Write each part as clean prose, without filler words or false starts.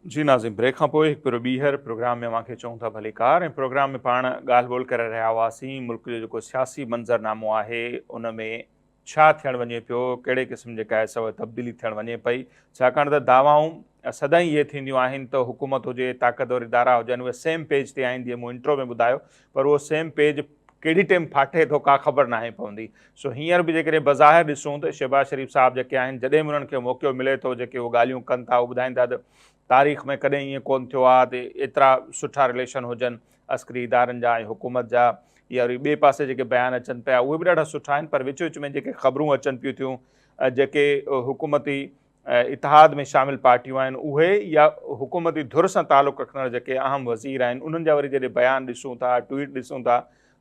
जी Nazim, brake खां पोइ हिकु भेरो ॿीहर प्रोग्राम में अव्हांखे चऊं था भली कार। ऐं प्रोग्राम में पाण ॻाल्हि ॿोल करे रहिया हुआसीं मुल्क जो जेको सियासी मंज़रनामो आहे उन में छा थियणु वञे पियो, कहिड़े क़िस्म जेका आहे सो तब्दीली थियणु वञे पई। छाकाणि त दावाऊं सदाईं इहे थींदियूं आहिनि त हुकूमत हुजे, ताक़तवर इदारा हुजनि, उहे सेम पेज ते आहिनि, जीअं मूं इंट्रो में ॿुधायो, पर उहो सेम पेज केॾी टाइम फाटे थो का ख़बर नाहे पवंदी। सो हींअर बि जेकॾहिं बज़ाहिर ॾिसूं त शहबाज़ शरीफ़ साहब जेके आहिनि, जॾहिं बि उन्हनि खे मौक़ो मिले थो, जेके उहे ॻाल्हियूं कनि था, उहे ॿुधाईंदा त तारीख़ में कॾहिं ईअं कोन थियो आहे त एतिरा सुठा रिलेशन हुजनि अस्करी इदारनि जा ऐं हुकूमत जा, या वरी ॿिए पासे जेके बयान अचनि पिया उहे बि ॾाढा सुठा आहिनि। पर विच विच में जेके ख़बरूं अचनि पियूं थियूं, जेके हुकूमती इतिहाद में शामिल पार्टियूं आहिनि उहे, या हुकूमती धुर सां तालुक़ु रखंदड़ जेके अहम वज़ीर आहिनि, उन्हनि जा वरी जॾहिं बयान ॾिसूं था, ट्वीट ॾिसूं था,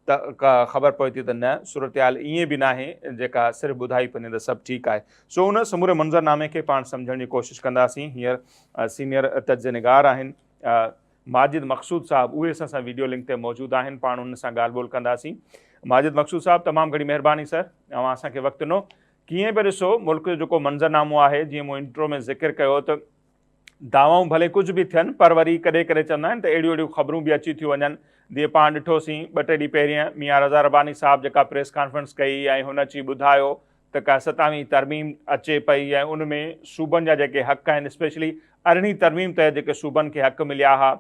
त का ख़बर पए थी त न, सूरत हाल ईअं बि नाहे जेका सिर्फ़ु ॿुधाई पवंदी त सभु ठीकु आहे। सो उन समूरे मंज़रनामे खे पाण सम्झण जी कोशिशि कंदासीं। हींअर सीनियर तज्ज़निगार आहिनि माजिद मक़सूद साहब, उहे असां सां वीडियो लिंक ते मौजूदु आहिनि, पाण उन सां ॻाल्हि ॿोल कंदासीं। माजिद मक़सूद साहब, तमामु घणी महिरबानी सर, तव्हां असांखे वक़्तु ॾिनो। कीअं पिया ॾिसो मुल्क जो जेको मंज़रनामो आहे, जीअं मूं इंट्रो में ज़िक्र कयो त दावाऊं भले कुझु बि थियनि, पर वरी कॾहिं कॾहिं चवंदा आहिनि त अहिड़ियूं ख़बरूं बि अची थियूं वञनि। जीअं पाण ॾिठोसीं 2-3 ॾींहं पहिरियां मियां रज़ा रबानी साहब जेका प्रेस कॉन्फ्रेंस कई ऐं हुन अची ॿुधायो त का 27वीं तरमीम अचे पई ऐं उन में सूबनि जा जेके हक़ आहिनि, स्पेशली 18वीं तरमीम तहत जेके सूबनि खे हक़ मिलिया हुआ,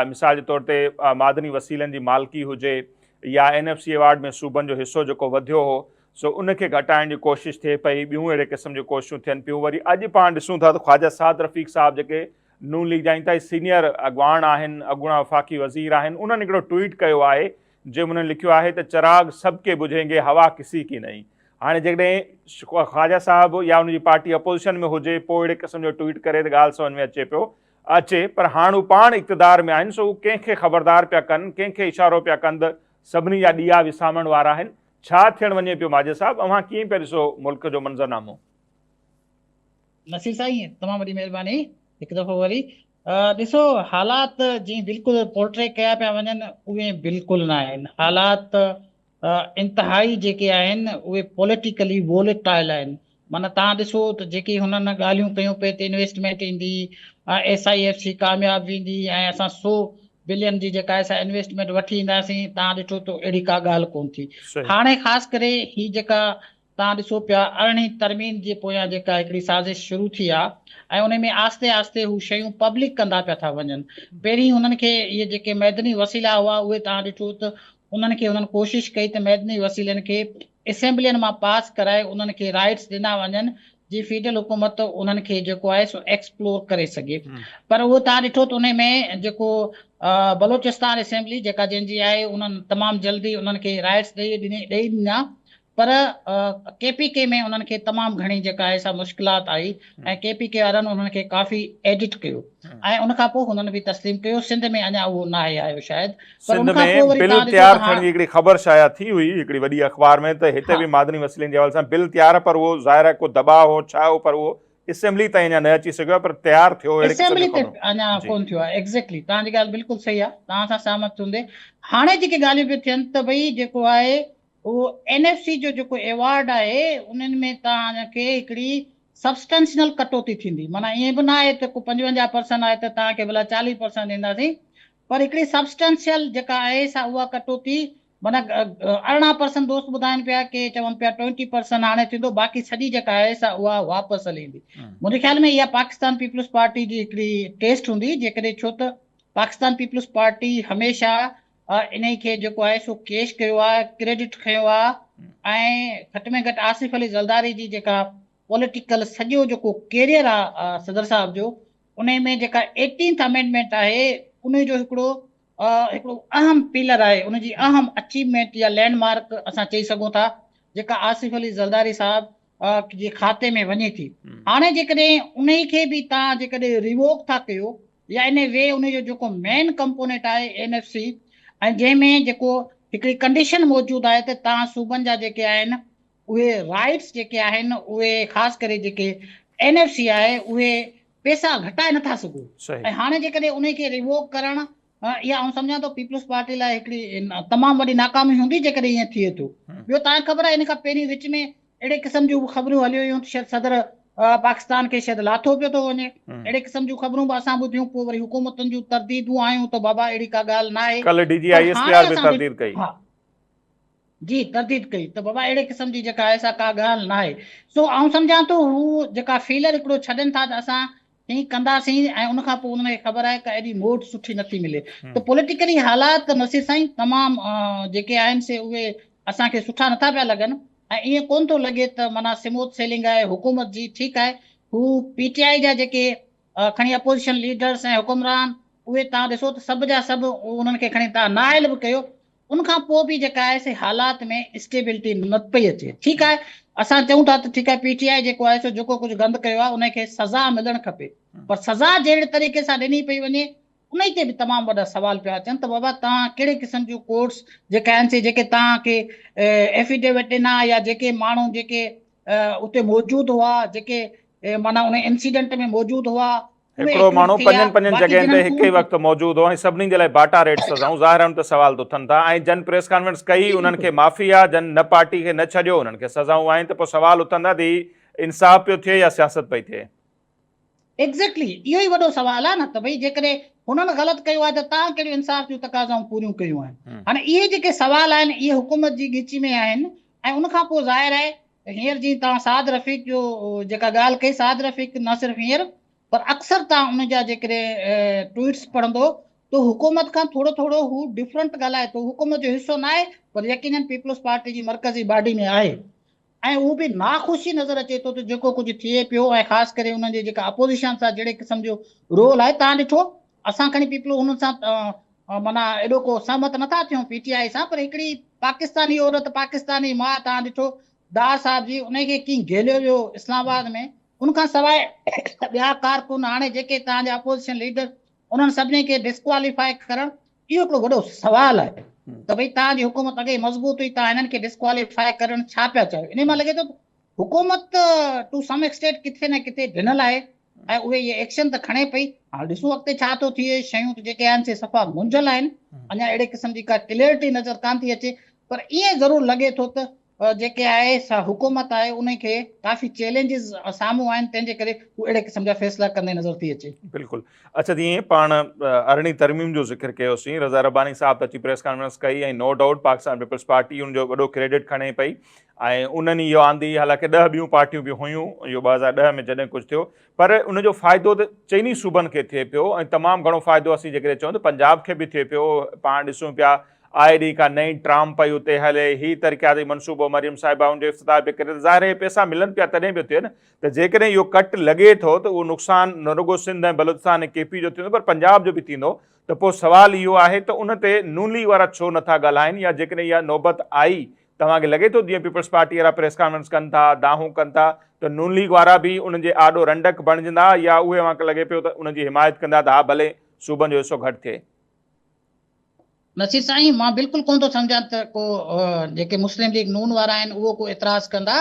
मिसाल जे तौर ते मादनी वसीलनि जी मालिकी हुजे, या NFC अवार्ड में सूबनि जो हिसो जेको वधियो हो, सो उनखे घटाइण जी कोशिशि थिए पई, ॿियूं अहिड़े क़िस्म जूं कोशिशूं थियनि पियूं। वरी अॼु पाण ॾिसूं था त ख्वाजा साद रफ़ीक़ साहब जेके नून लीग जा इंतहाई सीनियर अॻवान आहिनि, अॻूणा वफ़ाक़ी वज़ीर आहिनि, उन्हनि हिकिड़ो ट्वीट कयो आहे जंहिं उन्हनि लिखियो आहे त चिराग सबके बुझेंगे, हवा किसी की नहीं। हाणे जेकॾहिं ख्वाजा साहब या उनजी पार्टी अपोज़िशन में हुजे, पोइ अहिड़े क़िस्म जो ट्वीट करे त ॻाल्हि सम्झ में अचे पियो पर हाणे हू पाण इक़्तिदार में आहिनि, सो हू कंहिंखे ख़बरदार पिया कनि, कंहिंखे इशारो पिया कनि त सभिनी जा ॾीआ विसामण वारा आहिनि। छा थियणु वञे पियो माजिद साहब, अव्हां कीअं पिया ॾिसो मुल्क जो मंज़रनामो? नसीर साईं, तमामु वॾी महिरबानी। हिकु दफ़ो वरी ॾिसो, हालात जीअं बिल्कुलु पोर्ट्रे कया पिया वञनि उहे बिल्कुलु न आहिनि। हालात इंतिहाई जेके आहिनि उहे पॉलिटिकली वोलेटाइल आहिनि। माना तव्हां ॾिसो त जेकी हुननि ॻाल्हियूं कयूं पिए त इन्वेस्टमेंट ईंदी, SIFC कामयाबु वेंदी ऐं असां 100 बिलियन जी जेका आहे इन्वेस्टमेंट वठी ईंदासीं, तव्हां ॾिठो त अहिड़ी का ॻाल्हि कोन थी। हाणे ख़ासि करे ही जेका तव्हां ॾिसो पिया 18वीं तरमीम जे पोयां जेका हिकिड़ी साज़िश शुरू थी आहे ऐं उन में आस्ते आस्ते हू शयूं पब्लिक कंदा पिया था वञनि। पहिरीं हुननि खे इहे जेके मैदनी वसीला हुआ उहे तव्हां ॾिठो त उन्हनि खे हुननि कोशिशि कई त मैदनी वसीलनि खे असेंबलियुनि मां पास कराए उन्हनि खे राइट्स ॾिना वञनि जी फेडरल हुकूमत उन्हनि खे जेको आहे सो एक्सप्लोर करे सघे। पर उहो तव्हां ॾिठो त उन में जेको बलोचिस्तान असेंबली जेका जंहिंजी आहे, उन्हनि तमामु जल्दी उन्हनि खे राइट्स ॾेई ॾिना, पर KPK में उन्हनि खे तमामु घणी जेका आहे सा मुश्किलात आई ऐं KPK वारनि उन्हनि खे काफ़ी एडिट कयो ऐं उन खां पोइ हुननि बि तस्लीम कयो। सिंध में अञा उहो न आहे आयो शायदि, पर उन खां पोइ वरी बिल तयारु थियण जी हिकिड़ी ख़बर शाया थी हुई हिकिड़ी वॾी अख़बार में त हिते बि मादनी वसीलनि जे हवाले सां बिल तयारु, पर उहो ज़ाहिर आहे को दबाव हो छा हो, पर उहो असेंबली ताईं अञा न अची सघियो, पर तयारु थियो, असेंबली ते अञा कोन थियो आहे। एग्ज़ैक्टली, तव्हांजी ॻाल्हि बिल्कुलु सही आहे, तव्हां सां सहमत हूंदे। हाणे जेके ॻाल्हियूं पियूं थियनि त भई जेको आहे उहो NFC जो जेको अवॉर्ड आहे उन्हनि में तव्हांखे हिकिड़ी सब्सटेंशियल कटौती थींदी। माना ईअं बि न आहे त को 55% आहे त तव्हांखे भला 40% ॾींदासीं, पर हिकिड़ी सब्सटेंशियल जेका आहे सा उहा कटौती, माना 18% दोस्त ॿुधाइनि पिया के चवनि पिया 20% हाणे थींदो, बाक़ी सॼी जेका आहे सा उहा वापसि हली ईंदी। मुंहिंजे ख्याल में इहा पाकिस्तान पीपल्स पार्टी जी हिकिड़ी टेस्ट हूंदी, जेकॾहिं छो त पाकिस्तान पीपल्स पार्टी हमेशह इन खे जेको आहे सो केश कयो आहे, क्रेडिट खयो आहे ऐं घटि में घटि आसिफ अली ज़रदारी जी जेका पॉलिटिकल सॼो जेको कैरियर आहे सदर साहब जो, उन में जेका 18th अमेंडमेंट आहे उन जो हिकिड़ो अहम पिलर आहे, उनजी अहम अचीवमेंट या लैंडमार्क असां चई सघूं था, जेका आसिफ अली ज़रदारी साहब जे खाते में वञे थी। हाणे जेकॾहिं उन खे बि तव्हां जेकॾहिं रिवोक था कयो या इन वे उन जो जेको मेन कंपोनेंट आहे NFC, ऐं जंहिंमें जेको हिकिड़ी कंडीशन मौजूदु आहे त तव्हां सूबनि जा जेके आहिनि उहे राइट्स जेके आहिनि उहे ख़ासि करे जेके NFC आहे उहे पैसा घटाए नथा सघो। ऐं हाणे जेकॾहिं उन खे रिवोक करणु इहा आउं सम्झां थो पीपल्स पार्टी लाइ हिकिड़ी तमामु वॾी नाकामी हूंदी जेकॾहिं ईअं थिए थो। ॿियो तव्हांखे ख़बर आहे इन खां पहिरीं विच में अहिड़े क़िस्म जूं ख़बरूं हलियूं हुयूं, सदर पाकिस्तान खे शायदि लाथो पियो थो वञे। अहिड़े क़िस्म जूं ख़बरूं बि असां ॿुधियूं। पोइ वरी हुकूमतुनि जूं तरदीदूं आयूं त बाबा अहिड़ी का ॻाल्हि न आहे। कल पर हाणे DGISPR बि असां तरदीद कई। हा जी तरदीद कई त बाबा अहिड़े क़िस्म जी जेका आहे सा का ॻाल्हि न आहे। सो आउं सम्झां थो हू जेका फीलर हिकिड़ो छॾनि था त असां हीअं कंदासीं ऐं उनखां पोइ उनखे ख़बर आहे का एॾी मोट सुठी नथी मिले। त पॉलिटिकली हालात नसीर साईं तमामु जेके आहिनि से उहे असांखे सुठा नथा पिया लॻनि। ऐं ईअं कोन थो लॻे त माना स्मूथ सेलिंग आहे हुकूमत जी। ठीकु आहे, हू PTI जा जेके खणी अपोज़िशन लीडर्स ऐं हुकुमरान उहे तव्हां ॾिसो त सभु जा सभु उन्हनि खे खणी तव्हां नाइल बि कयो। उनखां पोइ बि जेका आहे से हालात में स्टेबिलिटी न पई अचे। ठीकु आहे, असां चऊं था त ठीकु आहे PTI जेको आहे सो जेको कुझु गंद कयो आहे उनखे सज़ा मिलणु खपे। पर सज़ा जहिड़े तरीक़े सां ॾिनी पई वञे उन ते बि तमामु वॾा सवाल पिया अचनि त बाबा तव्हां कहिड़े क़िस्म जूं कोर्ट्स जेके आहिनि से जेके तव्हांखे एफिडेविट ॾिना या जेके माण्हू जेके उते मौजूदु हुआ, जेके माना उन इंसिडेंट में मौजूदु हुआ, उहे हिकिड़ो माण्हू एक्विट थिया। 5 बाक़ी जॻहियुनि ते जिन्हनि हिकु ई खून वक़्तु मौजूदु हो ऐं सभिनी जे लाइ बाटा रेट सज़ाऊं ज़ाहिर आहिनि त सवाल त उथनि था। ऐं जन प्रेस कॉन्फ्रेंस कई, जी उन्हनि खे बिल्कुलु माफ़ी आहे, जन न पार्टी खे न छॾियो, उन्हनि खे सज़ाऊं आहिनि, त पोइ सवाल उथंदा त इंसाफ़ पियो थिए या सियासत पई थिए। एग्ज़ैक्टली इहो ई वॾो सवाल आहे न त भई जेकॾहिं हुननि ग़लति कयो आहे त तव्हां कहिड़ियूं इंसाफ़ जूं तक़ाज़ाऊं पूरियूं कयूं आहिनि। हाणे इहे जेके सवाल आहिनि इहे हुकूमत जी ॻिची में आहिनि। ऐं उनखां पोइ ज़ाहिर आहे हींअर जीअं तव्हां साद रफ़ीक जो जेका ॻाल्हि कई, साद रफ़ीक न सिर्फ़ु हींअर पर अक्सर तव्हां उन जा जेकॾहिं ट्वीट्स पढ़ंदो त हुकूमत खां थोरो थोरो हू डिफरेंट ॻाल्हाए थो। हुकूमत जो हिसो न आहे पर यकीनन पीपल्स पार्टी जी मरकज़ी बॉडी में आहे। ऐं उहो बि नाख़ुशी नज़र अचे थो त जेको कुझु थिए पियो ऐं ख़ासि करे उन्हनि जे जेका अपोज़िशन सां जहिड़े क़िस्म जो रोल आहे। तव्हां ॾिठो असां खणी पीपल हुन सां माना एॾो को सहमत नथा थियूं PTI सां, पर हिकिड़ी पाकिस्तानी औरत पाकिस्तानी माउ तव्हां ॾिठो दार साहब जी उनखे कीअं घेलियो वियो इस्लामाबाद में। उनखां सवाइ ॿिया कारकुन हाणे जेके तव्हांजा अपोज़िशन लीडर उन्हनि सभिनी खे डिस्क्वालीफाई करणु इहो हिकिड़ो वॾो सवाल आहे त भई तव्हांजी हुकूमत अॻे मज़बूत हुई, तव्हां हिननि खे डिस्क्वालीफाई करणु छा पिया चाहियो। इन मां लॻे थो हुकूमत टू सम एक्सटेंट किथे न किथे ढिनल आहे ऐं उहे इहे एक्शन त खणे पई। हाणे ॾिसूं अॻिते छा थो थिए। शयूं जेके आहिनि से सफ़ा मुंझल आहिनि, अञा अहिड़े क़िस्म जी का क्लियरिटी नज़र कान थी अचे। पर ईअं ज़रूरु लॻे थो त जेके आहे सा हुकूमत आहे उनखे काफ़ी चैलेंजिस साम्हूं आहिनि, तंहिंजे करे हू अहिड़े क़िस्म जा फ़ैसिला कंदे नज़र थी अचे। बिल्कुलु। अच्छा, जीअं पाण अरिड़हीं तरमीम जो ज़िक्र कयोसीं, रज़ा रब्बानी साहब त अची प्रेस कॉन्फ्रेंस कई ऐं नो डाउट पाकिस्तान पीपल्स पार्टी उनजो वॾो क्रेडिट खणे पई ऐं उन्हनि इहो आंदी। हालांकि 10 ॿियूं पार्टियूं बि हुयूं इहो 2010 में जॾहिं कुझु थियो, पर उनजो फ़ाइदो त चइनी सूबनि खे थिए पियो ऐं तमामु घणो फ़ाइदो असीं जेकॾहिं चऊं त पंजाब खे बि थिए पियो। पाण ॾिसूं पिया आए ॾींहुं का नई ट्राम पई उते हले, ही तरक़ियाती मनसूबो मरियम साहिबा उनजो इफ़्तिताह पई करे, ज़ाहिर आहे पैसा मिलनि पिया तॾहिं बि थिए न। त जेकॾहिं इहो कट लॻे थो त उहो नुक़सानु न रुॻो सिंध ऐं बलूचिस्तान ऐं KP जो थींदो पर पंजाब जो बि थींदो। त पोइ सुवाल इहो आहे त उन ते नून लीग वारा छो नथा ॻाल्हाइनि, या जेकॾहिं इहा नौबत आई तव्हांखे लॻे थो जीअं पीपल्स पार्टी वारा प्रेस कॉन्फ्रेंस कनि था, दाहूं कनि था, त नून लीग वारा बि उनजे आॾो रंडक बणिजंदा, या उहे मूंखे लॻे पियो त उनजी हिमायत कंदा त हा भले सूबनि जो हिसो घटि थिए। नसीर साईं मां बिल्कुलु कोन थो सम्झां त को जेके मुस्लिम लीग नून वारा आहिनि उहो को एतिराज़ कंदा।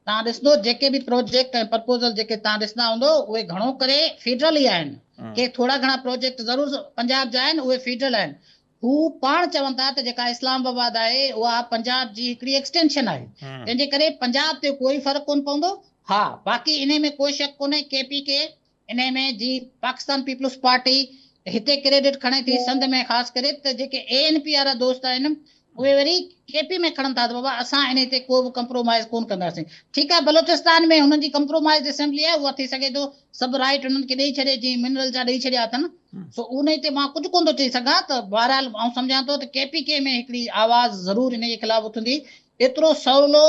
तव्हां ॾिसंदो जेके बि प्रोजेक्ट ऐं प्रपोज़ल जेके तव्हां ॾिसंदा हूंदो उहे घणो करे फेडरल ई आहिनि। के थोरा घणा प्रोजेक्ट ज़रूरु पंजाब जा आहिनि, उहे फेडरल आहिनि। हू पाण चवनि था त जेका इस्लामाबाद आहे उहा पंजाब जी हिकिड़ी एक्सटेंशन आहे, तंहिंजे करे पंजाब ते कोई फ़र्क़ु कोन पवंदो। हा, बाक़ी इन में कोई शक कोन्हे KP के इन में जी पाकिस्तान पीपल्स पार्टी हिते क्रेडिट खणे थी संध में, ख़ासि करे त जेके ANP वारा दोस्त आहिनि उहे वरी KP में खणनि था त बाबा असां इन ते को बि कंप्रोमाइज़ कोन कंदासीं। ठीकु आहे, बलोचिस्तान में हुननि जी कंप्रोमाइज़ असेंबली आहे, उहा थी सघे थो सभु राइट हुननि खे ॾेई छॾे जीअं मिनरल जा ॾेई छॾिया अथनि। सो उन ते मां कुझु कोन थो चई सघां। त बहरहाल आउं सम्झां थो त KPK में हिकिड़ी आवाज़ ज़रूरु इन जे ख़िलाफ़ उथंदी। एतिरो सवलो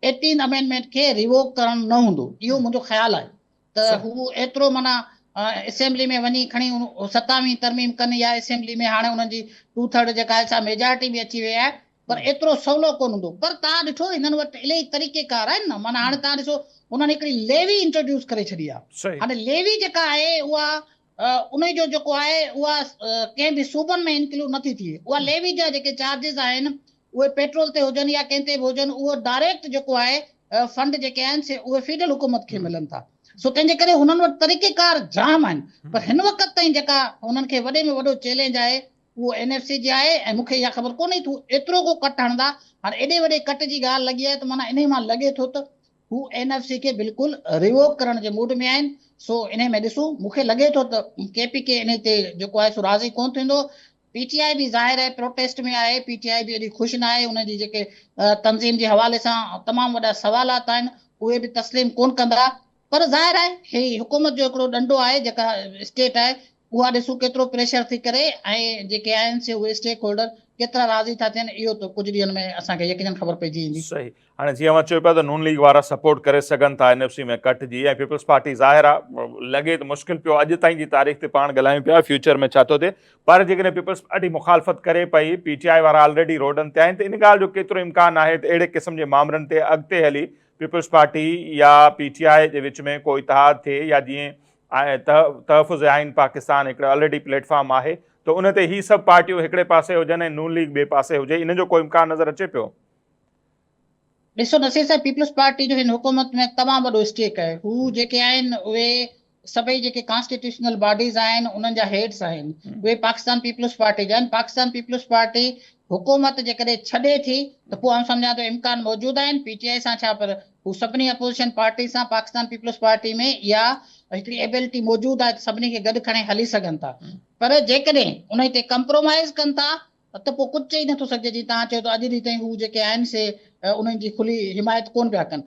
18 अमेंडमेंट खे रिवोक करणु न हूंदो, इहो मुंहिंजो ख़्यालु आहे। त हू एतिरो माना असेंबली में वञी खणी 27वीं तरमीम कनि या असेंबली में हाणे हुननि जी 2/3 जेका आहे सा मेजॉरिटी बि अची वई आहे, पर एतिरो सवलो कोन हूंदो। पर तव्हां ॾिठो हिननि वटि इलाही तरीक़ेकार आहिनि न। माना हाणे तव्हां ॾिसो हुननि हिकिड़ी लेवी इंट्रोड्यूस करे छॾी आहे। हाणे लेवी जेका आहे उहा उन जो जेको आहे उहा कंहिं बि सूबनि में इंक्लूड नथी थिए। उहा लेवी जा जेके चार्जिस आहिनि उहे पेट्रोल ते हुजनि या कंहिं ते बि हुजनि, उहो डायरेक्ट जेको आहे फंड जेके आहिनि से उहे फेडरल हुकूमत खे मिलनि था। सो तंहिंजे करे हुननि वटि तरीक़ेकार जाम आहिनि। पर हिन वक़्त ताईं जेका हुननि खे वॾे में वॾो चैलेंज आहे उहो NFC जी आहे। ऐं मूंखे इहा ख़बर कोन्हे तूं एतिरो को कट हणंदा। हाणे एॾे वॾे कट जी ॻाल्हि लॻी आहे त माना इन मां लॻे थो त हू NFC खे बिल्कुलु रिवोक करण जे मूड में आहिनि। सो इन में ॾिसूं, मूंखे लॻे थो त KPK इन ते जेको आहे सो राज़ी कोन थींदो। PTI बि ज़ाहिर आहे प्रोटेस्ट में आहे, PTI बि एॾी ख़ुशि न आहे, उनजी जेके तंज़ीम जे हवाले सां तमामु वॾा सवालात आहिनि उहे बि तस्लीम कोन कंदा। पर ज़ाहिर आहे ही हुकूमत जो हिकिड़ो ॾंडो आहे, जेका स्टेट आहे उहा ॾिसूं केतिरो प्रेशर थी करे ऐं जेके आहिनि से उहे स्टेक होल्डर केतिरा राज़ी था थियनि, इहो त कुझु ॾींहंनि में असांखे यकीनन ख़बर पइजी वेंदी। सही। हाणे जीअं मां चयो पिया त नून लीग वारा सपोर्ट करे सघनि था NFC में कट जी, ऐं पीपल्स पार्टी ज़ाहिर आहे लॻे त मुश्किल पियो अॼु ताईं जी तारीख़ ते पाण ॻाल्हायूं पिया फ्यूचर में छा थो थिए। पर जेकॾहिं पीपल्स पार्टी मुखालफ़त करे पई, PTI वारा ऑलरेडी रोडनि ते आहिनि, त इन ॻाल्हि जो केतिरो इम्कान आहे त अहिड़े क़िस्म जे मामलनि ते अॻिते हली पीपल्स पार्टी या PTI जे विच में को इतिहाद थिए, या जीअं तहफ़ुज़ आइन पाकिस्तान हिकिड़ो ऑलरेडी प्लेटफॉर्म आहे, त उन ते ही सभु पार्टियूं हिकिड़े पासे हुजनि ऐं नून लीग ॿिए पासे हुजे, इन जो को इम्कान नज़र अचे पियो? ॾिसो नसीर साहिब, पीपल्स पार्टी जो हिन हुकूमत में तमामु वॾो स्टेक आहे। हू जेके आहिनि उहे सभई जेके कॉन्स्टिट्यूशनल बॉडीज़ आहिनि उन्हनि जा हेड्स आहिनि, उहे पाकिस्तान पीपल्स पार्टी जा आहिनि। पाकिस्तान पीपल्स पार्टी हुकूमत जेकॾहिं छॾे थी त पोइ आउं सम्झां थो इम्कान मौजूदु आहिनि PTI सां छा, पर हू सभिनी अपोज़िशन पार्टी सां पाकिस्तान पीपल्स पार्टी में इहा हिकिड़ी एबिलिटी मौजूदु आहे त सभिनी खे गॾु खणे हली सघनि था। पर जेकॾहिं उन ते कंप्रोमाइज़ कनि था त पोइ कुझु चई नथो सघिजे। जीअं तव्हां चयो त अॼु ॾींहं ताईं हू जेके आहिनि से उन्हनि जी खुली हिमायत कोन पिया कनि।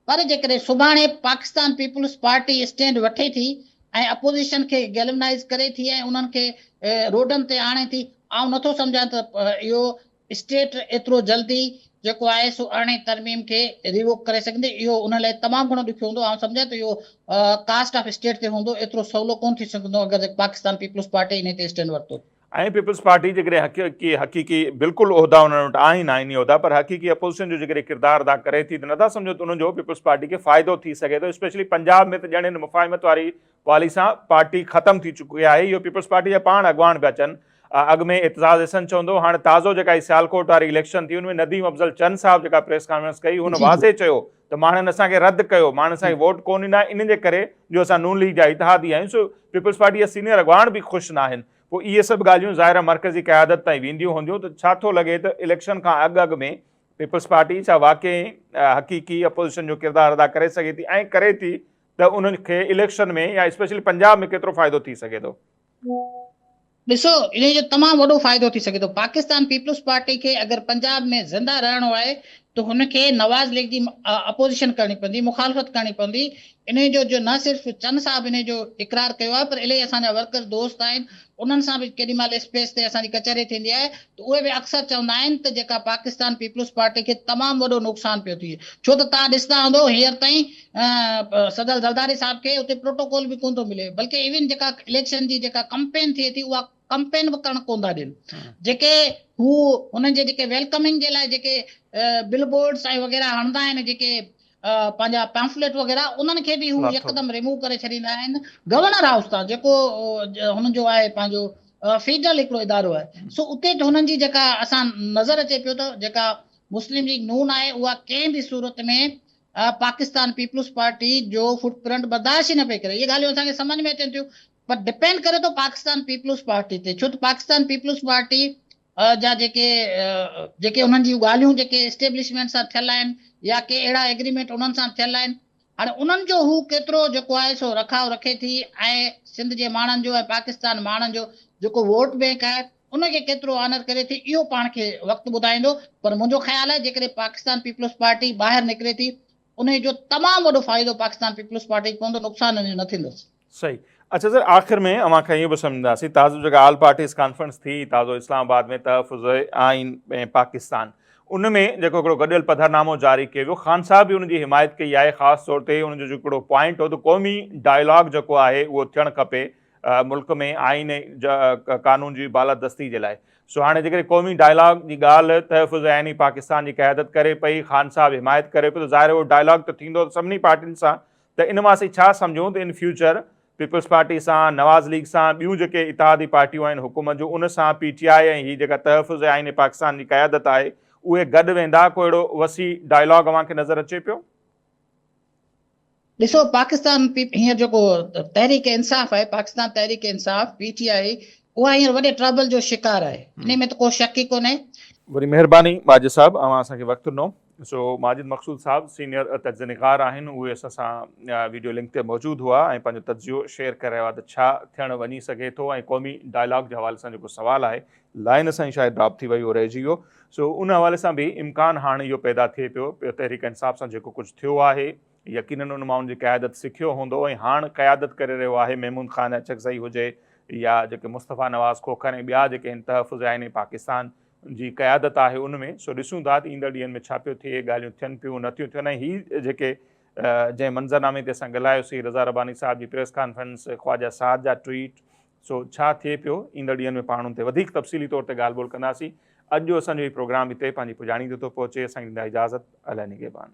पर जेकॾहिं सुभाणे पाकिस्तान पीपल्स पार्टी स्टैंड वठे थी ऐं अपोज़िशन खे गैलवनाइज़ करे थी ऐं उन्हनि खे रोडनि ते आणे थी, आउं नथो सम्झां त इहो स्टेट एतिरो जल्दी जेको आहे सो 18 तरमीम खे रिवोक करे सघंदे। इहो उन लाइ तमामु घणो ॾुखियो हूंदो। आउं सम्झां त इहो कास्ट ऑफ स्टेट ते हूंदो, एतिरो सवलो कोन थी सघंदो अगरि पाकिस्तान पीपल्स पार्टी इन ते स्टैंड वरितो। ऐं पीपल्स पार्टी जेकॾहिं हक़ीक़ी बिल्कुलु उहिदा उन्हनि वटि आहिनि ई उहिदा, पर हक़ीक़ी अपोज़िशन जो जेकॾहिं किरदारु अदा करे थी त नथा सम्झो त उनजो पीपल्स पार्टी खे फ़ाइदो थी सघे थो। स्पेशली पंजाब में त ॼण हिन मुफ़ाहिमत वारी पॉलिसी सां पार्टी ख़तमु थी चुकी आहे। इहो पीपल्स पार्टी जा पाण अॻवान पिया चवनि। अॻु में इतिज़ाज़ हसन चवंदो, हाणे ताज़ो जेका सियालकोट वारी इलेक्शन थी उनमें नदीम अफ़ज़ल चंद साहिब जेका प्रेस कॉन्फ्रेंस कई, हुन वाज़े चयो त माण्हुनि असांखे रद्द कयो, माण्हुनि असांखे वोट कोन ॾिना, इन जे करे जो असां नून लीग जा इतिहादी आहियूं। सो पीपल्स पार्टी जा सीनियर अॻवान बि ख़ुशि न आहिनि। पोइ इहे सभु ॻाल्हियूं ज़ाहिर मर्कज़ी क़यादत ताईं वेंदियूं हूंदियूं, त छा थो लॻे त इलेक्शन खां अॻु में पीपल्स पार्टी छा वाक़ई हक़ीक़ी अपोज़िशन जो किरदारु अदा करे सघे थी, ऐं करे थी त उन्हनि खे इलेक्शन में या स्पेशली पंजाब में केतिरो फ़ाइदो थी सघे थो? ॾिसो, इन जो तमामु वॾो फ़ाइदो थी सघे थो। पाकिस्तान पीपल्स पार्टी खे अगरि पंजाब में ज़िंदा रहणो आहे त हुनखे नवाज़ लीग जी अपोज़िशन करणी पवंदी, मुखालफ़त करणी पवंदी। इन जो न सिर्फ़ु चंद साहिब इन जो इक़रार कयो आहे, पर इलाही असांजा वर्कर दोस्त आहिनि, उन्हनि सां बि केॾी महिल स्पेस ते असांजी कचहरी थींदी आहे त उहे बि अक्सर चवंदा आहिनि त जेका पाकिस्तान पीपल्स पार्टी खे तमामु वॾो नुक़सानु पियो थिए। छो त तव्हां ॾिसंदा हूंदो हींअर ताईं सदर ज़रदारी साहिब खे उते प्रोटोकॉल बि कोन थो मिले, बल्कि इवन जेका इलेक्शन जी जेका कंपेन थिए थी उहा कंपेन बि करणु कोन था ॾियनि। जेके हू हुननि जे जेके वेलकमिंग जे लाइ जेके बिलबोर्ड्स ऐं वग़ैरह हणंदा आहिनि, जेके पंहिंजा पैम्फलेट वग़ैरह, उन्हनि खे बि हू यकदमि रिमूव करे छॾींदा आहिनि। गवर्नर हाउस तां जेको हुननि जो आहे पंहिंजो फेडरल हिकिड़ो इदारो आहे, सो उते हुननि जी जेका असां नज़र अचे पियो त जेका मुस्लिम लीग नून आहे उहा कंहिं बि सूरत में पाकिस्तान पीपल्स पार्टी जो फुटप्रिंट बर्दाश्त ई न पई करे। इहे ॻाल्हियूं असांखे सम्झ में अचनि थियूं, पर डिपेंड करे थो पाकिस्तान पीपल्स पार्टी ते। छो त पाकिस्तान पीपल्स पार्टी जा जेके उन्हनि जूं ॻाल्हियूं जेके एस्टेब्लिशमेंट सां थियल आहिनि या के अहिड़ा एग्रीमेंट उन्हनि सां थियल आहिनि, हाणे उन्हनि जो हू केतिरो जेको आहे सो रखाव रखे थी ऐं सिंध जे माण्हुनि जो ऐं पाकिस्तान माण्हुनि जो जेको वोट बैंक आहे उनखे केतिरो ऑनर करे थी, इहो पाण खे वक़्तु ॿुधाईंदो। पर मुंहिंजो ख़्यालु आहे जेकॾहिं पाकिस्तान पीपल्स पार्टी ॿाहिरि निकिरे थी, उन जो तमामु वॾो फ़ाइदो पाकिस्तान पीपल्स पार्टी खे पवंदो, नुक़सानु न थींदुसि। सही। अच्छा सर, आख़िर में अवां खां इहो बि सम्झंदासीं, ताज़ो जेका ऑल पार्टीज़ कॉन्फ्रेंस थी ताज़ो इस्लामाबाद में तहफ़ुज़ आइन ऐं पाकिस्तान, उन में जेको हिकिड़ो गॾियल पधरनामो जारी कयो वियो, ख़ान साहब बि उनजी हिमायत कई आहे। ख़ासि तौर ते उनजो हिकिड़ो पॉइंट हो त क़ौमी डायलॉग जेको आहे उहो थियणु खपे मुल्क में आइन कानून जी बालादस्ती जे लाइ। सो हाणे जेकॾहिं क़ौमी डायलॉग जी ॻाल्हि तहफ़ुज़ आइनी पाकिस्तान जी क़यादत करे पई, ख़ान साहब हिमायत करे पियो, त ज़ाहिर उहो डायलॉग त थींदो सभिनी पार्टियुनि सां। त इन मां असीं छा सम्झूं त इन फ्यूचर पीपल्स पार्टी सां, नवाज़ लीग सां, ॿियूं जेके इतिहादी पार्टियूं आहिनि हुकूमत जूं, उन सां PTI ऐं हीअ जेका तहफ़ुज़ आइन पाकिस्तान जी क़यादत आहे, उहे गॾु वेंदा? को अहिड़ो वसी डायलॉग अव्हांखे नज़र अचे पियो? ॾिसो, पाकिस्तान हींअर जेको तहरीक इंसाफ़ आहे, पाकिस्तान तहरीक इंसाफ़ PTI, उहा हींअर वॾे ट्रबल जो शिकार आहे, इन में त को शक ई कोन्हे। वरी महिरबानी माजिद साहब, अव्हां असांखे वक़्तु ॾिनो। सो माजिद मक़सूद साहब सीनियर तजनिकार आहिनि, उहे असां सां वीडियो लिंक ते मौजूदु हुआ ऐं पंहिंजो तजियो शेयर करे रहिया त छा थियणु वञी सघे थो ऐं क़ौमी डायलॉग जे हवाले सां जेको सुवालु आहे लाइन सां ई शायदि ड्रॉप थी वई, उहो रहिजी वियो। सो उन हवाले सां बि इम्कानु हाणे इहो पैदा थिए पियो तहरीक इंसाफ़ सां जेको कुझु थियो आहे यकीनन उन माण्हुनि जी क़यादत सिखियो हूंदो ऐं हाणे क़यादत करे रहियो आहे मेमून ख़ान अचकज़ई हुजे या जेके मुस्तफ़ा नवाज़ खोखर ऐं ॿिया जेके आहिनि तहफ़ुज़ आहिनि पाकिस्तान जी क़यादत आहे उन में। सो ॾिसूं था त ईंदड़ ॾींहंनि में छा पियो थिए, ॻाल्हियूं थियनि पियूं नथियूं थियनि। ऐं हीअ जेके जंहिं मंज़रनामे ते असां ॻाल्हायोसीं रज़ा रबानी साहिब जी प्रेस कॉन्फ्रेंस, ख़्वाजा साद जा ट्वीट, सो छा थिए पियो ईंदड़ ॾींहंनि में पाण उन ते वधीक तफ़सीली तौर ते ॻाल्हि ॿोल कंदासीं। अॼु जो असांजो हीउ प्रोग्राम हिते पंहिंजी पुॼाणी ते थो पहुचे। असांजी ॾींदा इजाज़त, अलाह निगहबान।